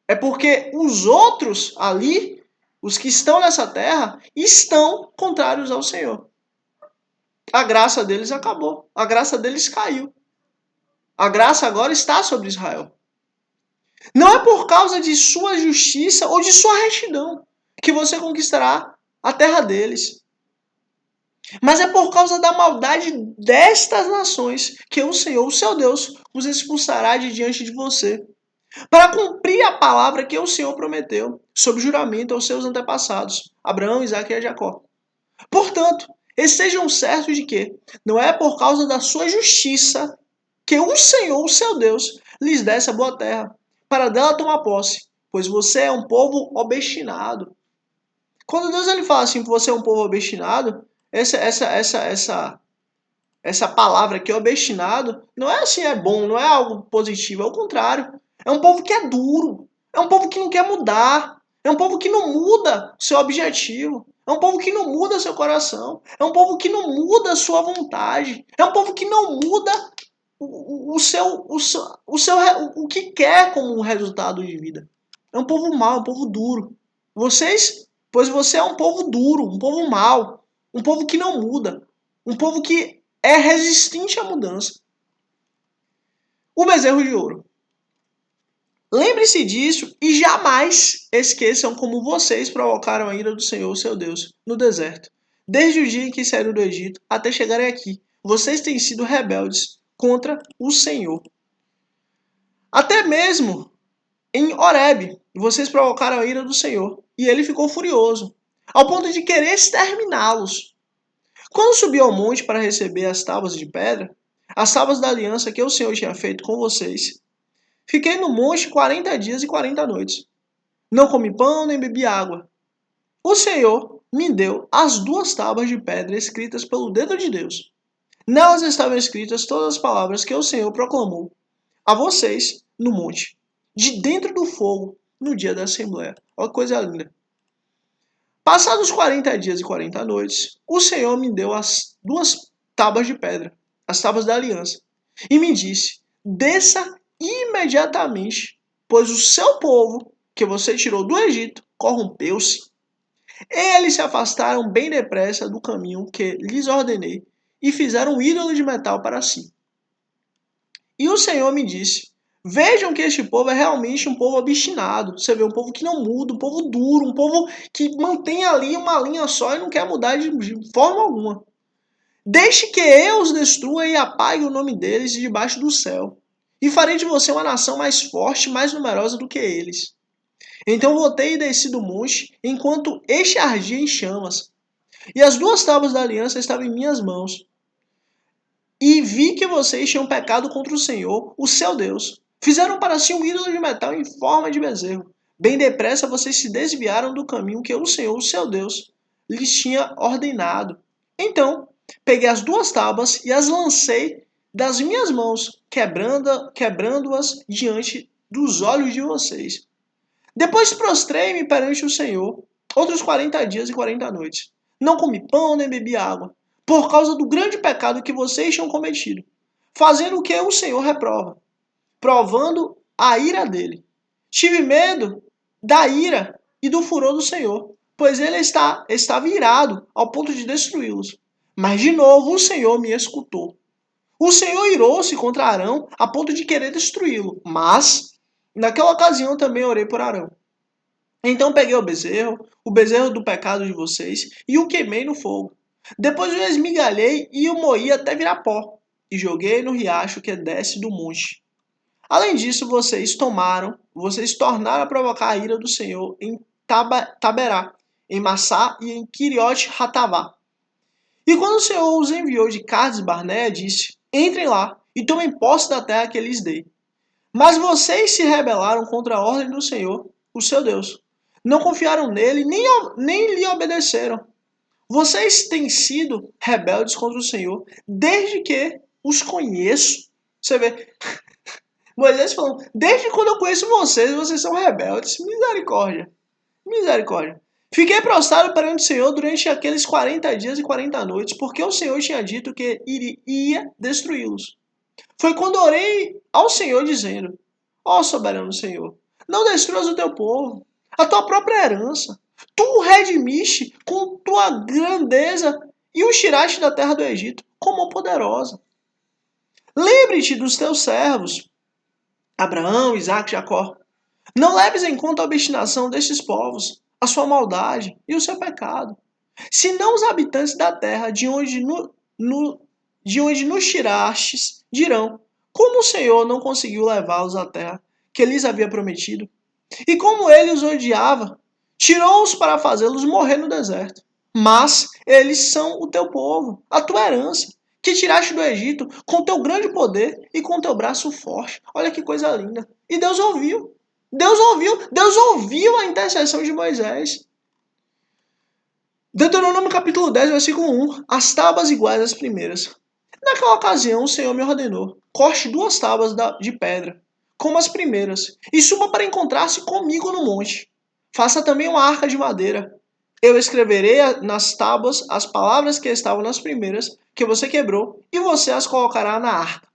É porque os outros ali, os que estão nessa terra, estão contrários ao Senhor. A graça deles acabou. A graça deles caiu. A graça agora está sobre Israel. Não é por causa de sua justiça ou de sua retidão que você conquistará a terra deles. Mas é por causa da maldade destas nações que o Senhor, o seu Deus, os expulsará de diante de você, para cumprir a palavra que o Senhor prometeu, sob juramento aos seus antepassados, Abraão, Isaque e Jacó. Portanto, estejam certos de que não é por causa da sua justiça que o Senhor, o seu Deus, lhes dá essa boa terra, para dela tomar posse, pois você é um povo obstinado. Quando Deus ele fala assim, você é um povo obstinado, essa palavra aqui, obstinado, não é assim, é bom, não é algo positivo, é o contrário. É um povo que é duro, é um povo que não quer mudar, é um povo que não muda seu objetivo, é um povo que não muda seu coração, é um povo que não muda sua vontade, é um povo que não muda o que quer como um resultado de vida. É um povo mau, um povo duro. Pois você é um povo duro, um povo mau, um povo que não muda, um povo que é resistente à mudança. O bezerro de ouro. Lembre-se disso e jamais esqueçam como vocês provocaram a ira do Senhor, seu Deus, no deserto. Desde o dia em que saíram do Egito até chegarem aqui, vocês têm sido rebeldes contra o Senhor. Até mesmo em Horebe, vocês provocaram a ira do Senhor e ele ficou furioso, ao ponto de querer exterminá-los. Quando subi ao monte para receber as tábuas de pedra, as tábuas da aliança que o Senhor tinha feito com vocês, fiquei no monte 40 dias e 40 noites. Não comi pão nem bebi água. O Senhor me deu as 2 tábuas de pedra escritas pelo dedo de Deus. Nelas estavam escritas todas as palavras que o Senhor proclamou a vocês no monte, de dentro do fogo, no dia da Assembleia. Olha que coisa linda. Passados 40 dias e 40 noites, o Senhor me deu as 2 tábuas de pedra, as tábuas da aliança, e me disse, desça imediatamente, pois o seu povo, que você tirou do Egito, corrompeu-se. Eles se afastaram bem depressa do caminho que lhes ordenei e fizeram um ídolo de metal para si. E o Senhor me disse, Vejam que este povo é realmente um povo obstinado. Você vê um povo que não muda, um povo duro, um povo que mantém ali uma linha só e não quer mudar de forma alguma. Deixe que eu os destrua e apague o nome deles de debaixo do céu. E farei de você uma nação mais forte, mais numerosa do que eles. Então voltei e desci do monte, enquanto este ardia em chamas. E as duas tábuas da aliança estavam em minhas mãos. E vi que vocês tinham pecado contra o Senhor, o seu Deus. Fizeram para si um ídolo de metal em forma de bezerro. Bem depressa vocês se desviaram do caminho que o Senhor, o seu Deus, lhes tinha ordenado. Então, peguei as duas tábuas e as lancei das minhas mãos, quebrando-as diante dos olhos de vocês. Depois prostrei-me perante o Senhor, outros 40 dias e 40 noites. Não comi pão nem bebi água, por causa do grande pecado que vocês tinham cometido, fazendo o que o Senhor reprova, provando a ira dele. Tive medo da ira e do furor do Senhor, pois ele estava irado ao ponto de destruí-los. Mas de novo o Senhor me escutou. O Senhor irou-se contra Arão a ponto de querer destruí-lo, mas naquela ocasião também orei por Arão. Então peguei o bezerro do pecado de vocês, e o queimei no fogo. Depois o esmigalhei e o moí até virar pó, e joguei no riacho que desce do monte. Além disso, vocês tornaram a provocar a ira do Senhor em Taberá, em Massá e em Quiriote Ratavá. E quando o Senhor os enviou de Cades Barneia, disse: entrem lá e tomem posse da terra que lhes dei. Mas vocês se rebelaram contra a ordem do Senhor, o seu Deus. Não confiaram nele, nem lhe obedeceram. Vocês têm sido rebeldes contra o Senhor desde que os conheço. Você vê, Moisés falando, desde quando eu conheço vocês, vocês são rebeldes. Misericórdia. Misericórdia. Fiquei prostrado perante o Senhor durante aqueles 40 dias e 40 noites, porque o Senhor tinha dito que iria destruí-los. Foi quando orei ao Senhor dizendo, ó soberano Senhor, não destruas o teu povo, a tua própria herança. Tu o redimiste com tua grandeza e o tiraste da terra do Egito com mão poderosa. Lembre-te dos teus servos, Abraão, Isaque e Jacó. Não leves em conta a obstinação destes povos, a sua maldade e o seu pecado. Senão os habitantes da terra de onde nos tirastes dirão, como o Senhor não conseguiu levá-los à terra que lhes havia prometido? E como ele os odiava, tirou-os para fazê-los morrer no deserto. Mas eles são o teu povo, a tua herança, que tiraste do Egito com teu grande poder e com teu braço forte. Olha que coisa linda. E Deus ouviu. Deus ouviu a intercessão de Moisés. Deuteronômio capítulo 10, versículo 1. As tábuas iguais às primeiras. Naquela ocasião, o Senhor me ordenou: corte duas tábuas de pedra, como as primeiras, e suba para encontrar-se comigo no monte. Faça também uma arca de madeira. Eu escreverei nas tábuas as palavras que estavam nas primeiras, que você quebrou, e você as colocará na arca.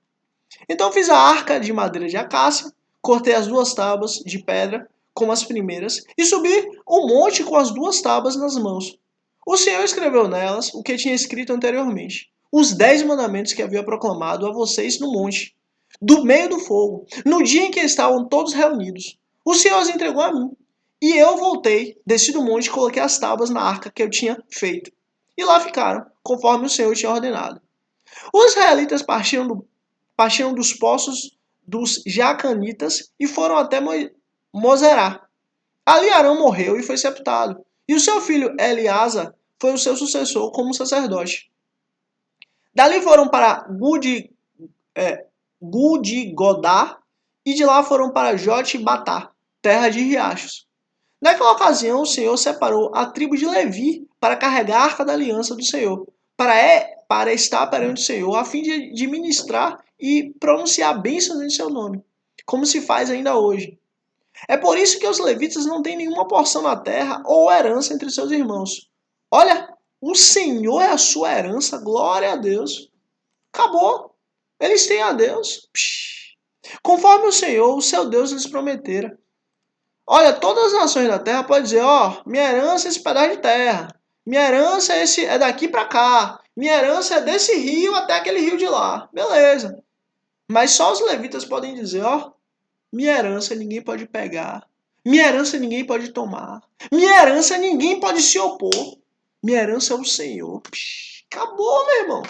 Então fiz a arca de madeira de acácia, cortei as duas tábuas de pedra, como as primeiras, e subi o monte com as duas tábuas nas mãos. O Senhor escreveu nelas o que tinha escrito anteriormente, os 10 mandamentos que havia proclamado a vocês no monte, do meio do fogo, no dia em que estavam todos reunidos. O Senhor as entregou a mim. E eu voltei, desci do monte e coloquei as tábuas na arca que eu tinha feito. E lá ficaram, conforme o Senhor tinha ordenado. Os israelitas partiram dos poços dos Jacanitas e foram até Mozerá. Ali Arão morreu e foi sepultado. E o seu filho Eleazar foi o seu sucessor como sacerdote. Dali foram para Gudigodá e de lá foram para Jotbatá, terra de riachos. Naquela ocasião, o Senhor separou a tribo de Levi para carregar a arca da aliança do Senhor, para estar perante o Senhor, a fim de ministrar e pronunciar bênçãos em seu nome, como se faz ainda hoje. É por isso que os levitas não têm nenhuma porção na terra ou herança entre seus irmãos. Olha, o Senhor é a sua herança, glória a Deus. Acabou. Eles têm a Deus. Conforme o Senhor, o seu Deus, lhes prometera. Olha, todas as nações da terra podem dizer, minha herança é esse pedaço de terra. Minha herança é daqui para cá. Minha herança é desse rio até aquele rio de lá. Beleza. Mas só os levitas podem dizer, Minha herança ninguém pode pegar. Minha herança ninguém pode tomar. Minha herança ninguém pode se opor. Minha herança é o Senhor. Acabou, meu irmão.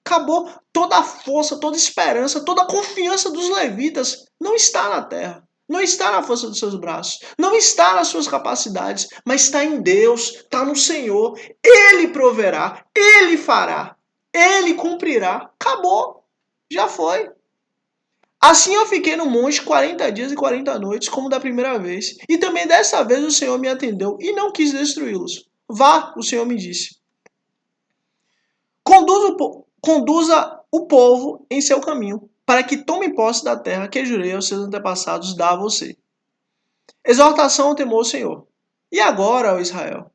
Acabou. Toda a força, toda a esperança, toda a confiança dos levitas não está na terra. Não está na força dos seus braços. Não está nas suas capacidades. Mas está em Deus. Está no Senhor. Ele proverá. Ele fará. Ele cumprirá. Acabou. Já foi. Assim eu fiquei no monte 40 dias e 40 noites, como da primeira vez. E também dessa vez o Senhor me atendeu e não quis destruí-los. Vá, o Senhor me disse. Conduza o povo em seu caminho, para que tome posse da terra que jurei aos seus antepassados dar a você. Exortação ao temor ao Senhor. E agora, ó Israel,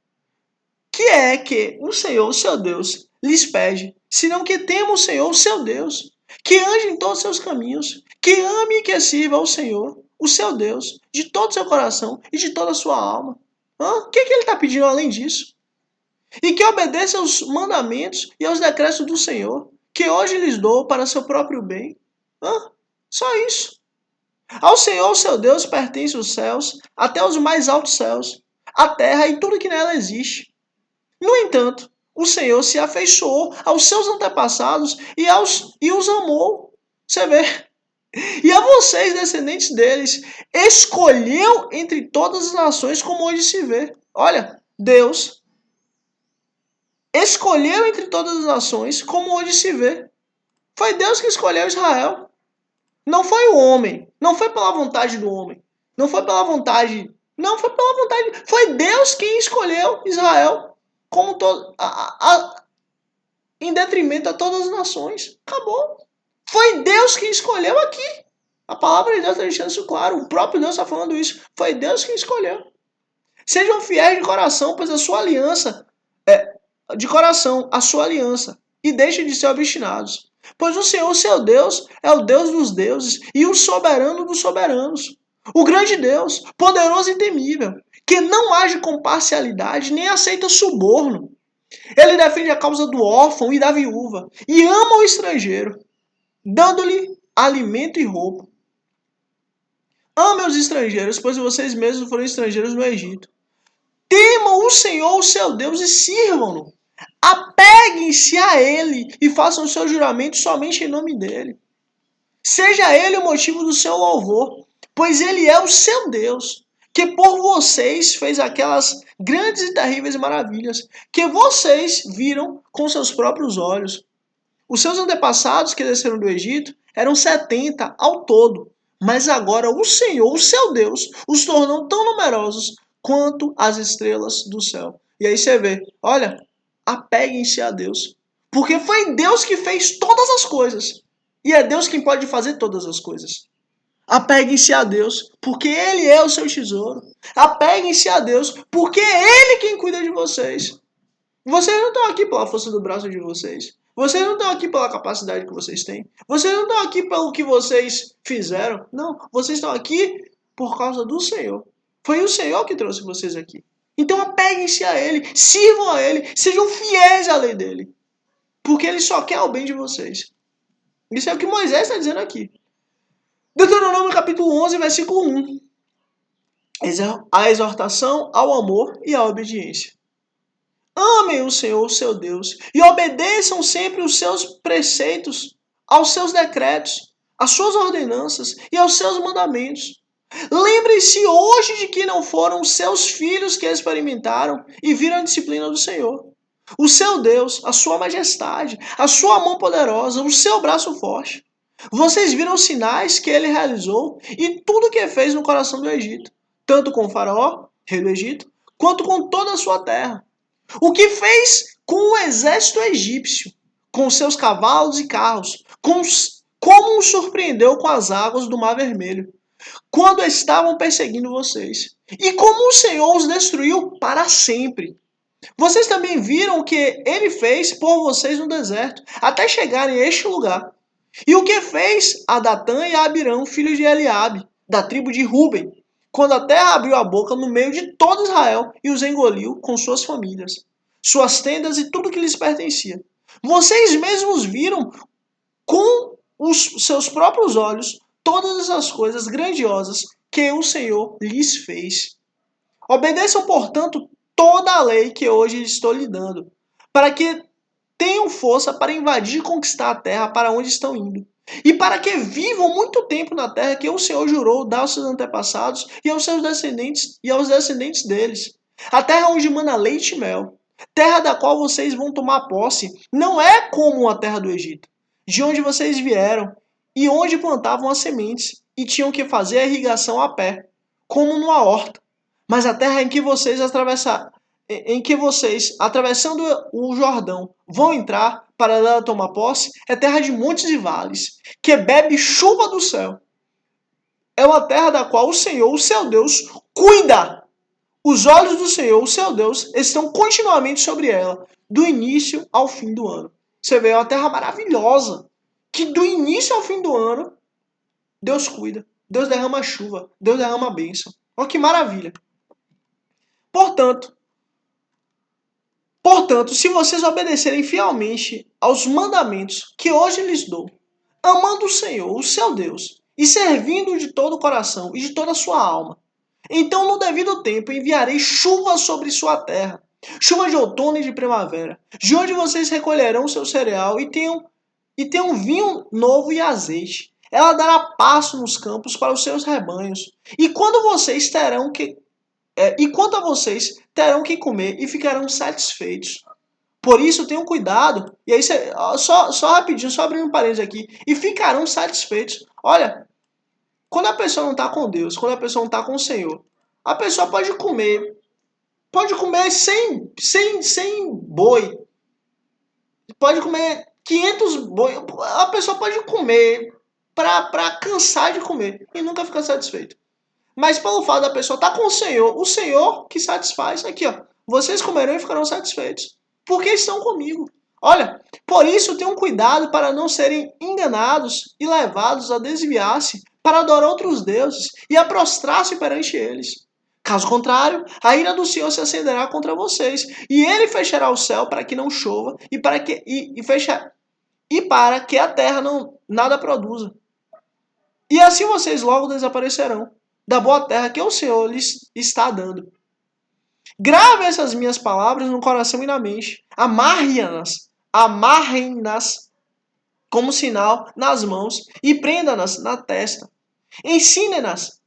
que é que o Senhor, o seu Deus, lhes pede, senão que tema o Senhor, o seu Deus, que ande em todos os seus caminhos, que ame e que sirva ao Senhor, o seu Deus, de todo o seu coração e de toda a sua alma. O que ele está pedindo além disso? E que obedeça aos mandamentos e aos decretos do Senhor, que hoje lhes dou para seu próprio bem. Só isso. Ao Senhor, seu Deus, pertencem os céus, até os mais altos céus, a terra e tudo que nela existe. No entanto, o Senhor se afeiçoou aos seus antepassados e os amou. Você vê? E a vocês, descendentes deles, escolheu entre todas as nações, como hoje se vê. Olha, Deus escolheu entre todas as nações, como hoje se vê. Foi Deus que escolheu Israel. Não foi o homem. Não foi pela vontade do homem. Não foi pela vontade. Não foi pela vontade. Foi Deus quem escolheu Israel como em detrimento a todas as nações. Acabou. Foi Deus quem escolheu aqui. A palavra de Deus está deixando isso claro. O próprio Deus está falando isso. Foi Deus quem escolheu. Sejam fiéis de coração, pois a sua aliança de coração, a sua aliança, e deixem de ser obstinados. Pois o Senhor, seu Deus, é o Deus dos deuses e o soberano dos soberanos. O grande Deus, poderoso e temível, que não age com parcialidade nem aceita suborno. Ele defende a causa do órfão e da viúva e ama o estrangeiro, dando-lhe alimento e roupa. Ame os estrangeiros, pois vocês mesmos foram estrangeiros no Egito. Temam o Senhor, o seu Deus, e sirvam-no. Apeguem-se a Ele e façam o seu juramento somente em nome dEle. Seja Ele o motivo do seu louvor, pois Ele é o seu Deus, que por vocês fez aquelas grandes e terríveis maravilhas que vocês viram com seus próprios olhos. Os seus antepassados que desceram do Egito eram 70 ao todo, mas agora o Senhor, o seu Deus, os tornou tão numerosos quanto as estrelas do céu. E aí você vê, olha, apeguem-se a Deus, porque foi Deus que fez todas as coisas, e é Deus quem pode fazer todas as coisas. Apeguem-se a Deus, porque Ele é o seu tesouro. Apeguem-se a Deus, porque é Ele quem cuida de vocês. Vocês não estão aqui pela força do braço de vocês. Vocês não estão aqui pela capacidade que vocês têm. Vocês não estão aqui pelo que vocês fizeram. Não, vocês estão aqui por causa do Senhor. Foi o Senhor que trouxe vocês aqui. Então apeguem-se a Ele, sirvam a Ele, sejam fiéis à lei dEle. Porque Ele só quer o bem de vocês. Isso é o que Moisés está dizendo aqui. Deuteronômio capítulo 11, versículo 1. A exortação ao amor e à obediência. Amem o Senhor, seu Deus, e obedeçam sempre os seus preceitos, aos seus decretos, às suas ordenanças e aos seus mandamentos. Lembrem-se hoje de que não foram seus filhos que experimentaram e viram a disciplina do Senhor. O seu Deus, a sua majestade, a sua mão poderosa, o seu braço forte. Vocês viram os sinais que ele realizou e tudo o que fez no coração do Egito, tanto com o faraó, rei do Egito, quanto com toda a sua terra. O que fez com o exército egípcio, com seus cavalos e carros, como os surpreendeu com as águas do Mar Vermelho, quando estavam perseguindo vocês, e como o Senhor os destruiu para sempre. Vocês também viram o que ele fez por vocês no deserto, até chegarem a este lugar. E o que fez a Datã e a Abirão, filhos de Eliabe, da tribo de Ruben, quando a terra abriu a boca no meio de todo Israel e os engoliu com suas famílias, suas tendas e tudo que lhes pertencia. Vocês mesmos viram com os seus próprios olhos todas essas coisas grandiosas que o Senhor lhes fez. Obedeçam, portanto, toda a lei que hoje estou lhe dando, para que tenham força para invadir e conquistar a terra para onde estão indo, e para que vivam muito tempo na terra que o Senhor jurou dar aos seus antepassados e aos seus descendentes e aos descendentes deles. A terra onde mana leite e mel, terra da qual vocês vão tomar posse, não é como a terra do Egito, de onde vocês vieram, e onde plantavam as sementes e tinham que fazer a irrigação a pé, como numa horta. Mas a terra em que vocês, atravessando o Jordão, vão entrar para ela tomar posse, é terra de montes e vales, que bebe chuva do céu. É uma terra da qual o Senhor, o seu Deus, cuida. Os olhos do Senhor, o seu Deus, estão continuamente sobre ela, do início ao fim do ano. Você vê, é uma terra maravilhosa, que do início ao fim do ano, Deus cuida. Deus derrama chuva, Deus derrama bênção. Olha que maravilha. Portanto, se vocês obedecerem fielmente aos mandamentos que hoje lhes dou, amando o Senhor, o seu Deus, e servindo-o de todo o coração e de toda a sua alma, então no devido tempo enviarei chuva sobre sua terra, chuva de outono e de primavera, de onde vocês recolherão seu cereal e tenham vinho novo e azeite. Ela dará pasto nos campos para os seus rebanhos. E quanto a vocês terão que comer e ficarão satisfeitos. Por isso tenham cuidado. E aí só rapidinho, só abrindo um parênteses aqui. E ficarão satisfeitos. Olha, quando a pessoa não está com Deus, quando a pessoa não está com o Senhor, a pessoa pode comer sem boi. Pode comer 500 boi. A pessoa pode comer para cansar de comer e nunca ficar satisfeito. Mas pelo fato da pessoa estar com o Senhor que satisfaz. Aqui, ó. Vocês comerão e ficarão satisfeitos, porque estão comigo. Olha, por isso tenham cuidado para não serem enganados e levados a desviar-se para adorar outros deuses e a prostrar-se perante eles. Caso contrário, a ira do Senhor se acenderá contra vocês, e ele fechará o céu para que não chova e para que a terra nada produza. E assim vocês logo desaparecerão da boa terra que o Senhor lhes está dando. Grave essas minhas palavras no coração e na mente. Amarrem-nas como sinal nas mãos e prenda-nas na testa. Ensinem-nas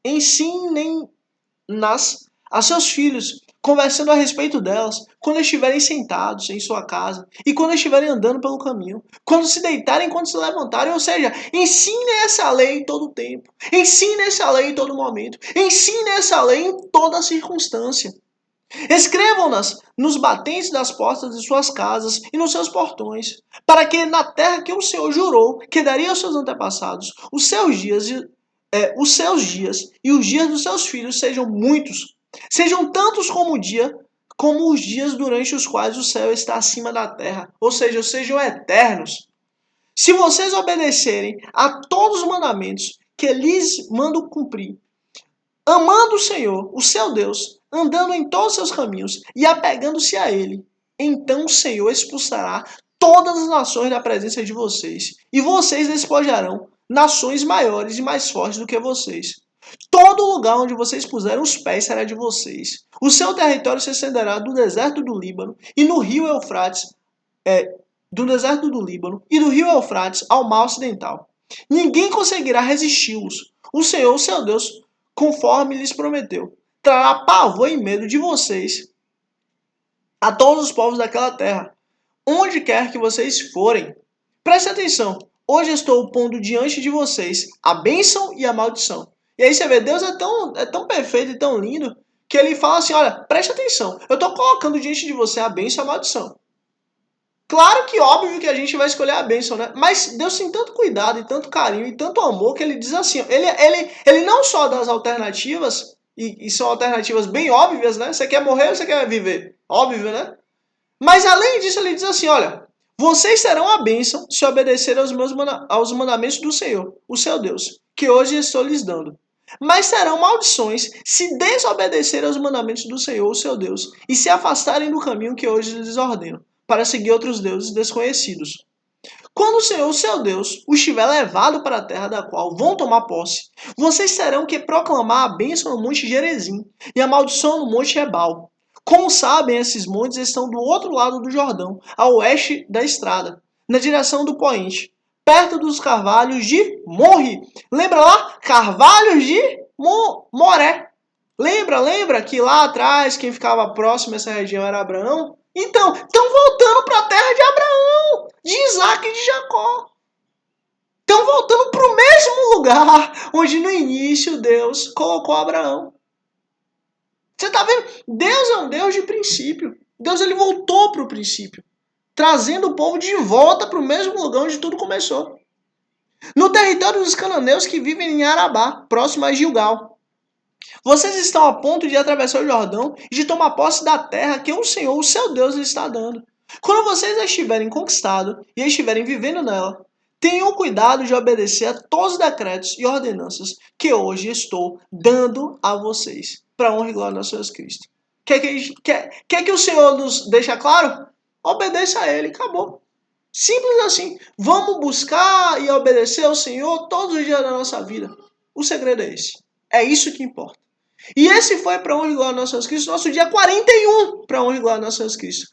a seus filhos, conversando a respeito delas, quando estiverem sentados em sua casa e quando estiverem andando pelo caminho, quando se deitarem, quando se levantarem. Ou seja, ensine essa lei em todo tempo, ensine essa lei em todo momento, ensine essa lei em toda circunstância. Escrevam-nas nos batentes das portas de suas casas e nos seus portões, para que na terra que o Senhor jurou que daria aos seus antepassados, os seus dias e os dias dos seus filhos sejam muitos, sejam tantos como os dias durante os quais o céu está acima da terra, ou seja, sejam eternos. Se vocês obedecerem a todos os mandamentos que lhes mando cumprir, amando o Senhor, o seu Deus, andando em todos os seus caminhos e apegando-se a Ele, então o Senhor expulsará todas as nações da presença de vocês, e vocês despojarão nações maiores e mais fortes do que vocês. Todo lugar onde vocês puserem os pés será de vocês. O seu território se estenderá do deserto do Líbano e no rio Eufrates, do deserto do Líbano e do rio Eufrates ao mar ocidental. Ninguém conseguirá resisti-los. O Senhor, seu Deus, conforme lhes prometeu, trará pavor e medo de vocês a todos os povos daquela terra, onde quer que vocês forem. Preste atenção. Hoje estou pondo diante de vocês a bênção e a maldição. E aí você vê, Deus é tão perfeito e tão lindo, que ele fala assim, olha, preste atenção, eu estou colocando diante de você a bênção e a maldição. Claro que óbvio que a gente vai escolher a bênção, né? Mas Deus tem tanto cuidado e tanto carinho e tanto amor que ele diz assim, ele não só dá as alternativas, e são alternativas bem óbvias, né? Você quer morrer ou você quer viver? Óbvio, né? Mas além disso ele diz assim, olha, vocês terão a bênção se obedecerem aos mandamentos do Senhor, o seu Deus, que hoje estou lhes dando. Mas terão maldições se desobedecerem aos mandamentos do Senhor, o seu Deus, e se afastarem do caminho que hoje lhes ordeno, para seguir outros deuses desconhecidos. Quando o Senhor, o seu Deus, os tiver levado para a terra da qual vão tomar posse, vocês terão que proclamar a bênção no monte Gerizim e a maldição no monte Ebal. Como sabem, esses montes estão do outro lado do Jordão, a oeste da estrada, na direção do poente, perto dos carvalhos de Morre. Lembra lá? Carvalhos de Moré. Lembra que lá atrás quem ficava próximo a essa região era Abraão? Então, estão voltando para a terra de Abraão, de Isaac e de Jacó. Estão voltando para o mesmo lugar onde no início Deus colocou Abraão. Você está vendo? Deus é um Deus de princípio. Deus ele voltou para o princípio, trazendo o povo de volta para o mesmo lugar onde tudo começou. No território dos cananeus que vivem em Arabá, próximo a Gilgal. Vocês estão a ponto de atravessar o Jordão e de tomar posse da terra que o Senhor, o seu Deus, lhes está dando. Quando vocês a estiverem conquistado e a estiverem vivendo nela, tenham cuidado de obedecer a todos os decretos e ordenanças que hoje estou dando a vocês, para a honra e glória de nosso Jesus Cristo. Quer que o Senhor nos deixe claro? Obedeça a Ele, acabou. Simples assim. Vamos buscar e obedecer ao Senhor todos os dias da nossa vida. O segredo é esse. É isso que importa. E esse foi para a honra e glória de nosso Jesus Cristo, nosso dia 41 para a honra e glória de nosso Jesus Cristo.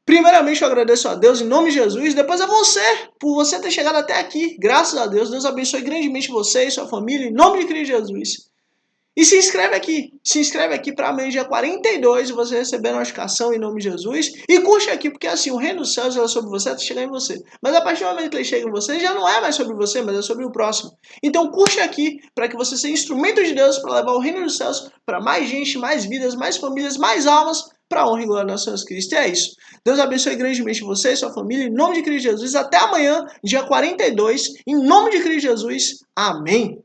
Primeiramente eu agradeço a Deus em nome de Jesus, depois a você, por você ter chegado até aqui. Graças a Deus, Deus abençoe grandemente você e sua família, em nome de Cristo Jesus. E se inscreve aqui para amanhã dia 42 e você receber a notificação em nome de Jesus. E curte aqui, porque assim, o reino dos céus é sobre você até chegar em você. Mas a partir do momento que ele chega em você, já não é mais sobre você, mas é sobre o próximo. Então curte aqui, para que você seja instrumento de Deus para levar o reino dos céus para mais gente, mais vidas, mais famílias, mais almas, para a honra e glória de nosso Jesus Cristo. E é isso. Deus abençoe grandemente você e sua família, em nome de Cristo Jesus. Até amanhã, dia 42, em nome de Cristo Jesus. Amém.